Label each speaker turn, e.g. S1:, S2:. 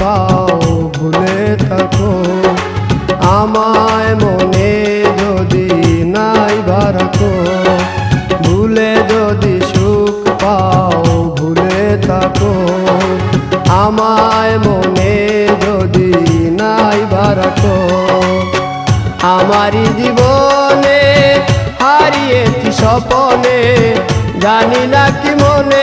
S1: পাও ভুলে থাকো আমায় মনে যদি নাইবা রাখো ভুলে যদি সুখ পাও ভুলে থাকো আমায় মনে যদি নাইবা রাখো আমারি জীবনে হারিয়েছি স্বপনে জানি না কি মনে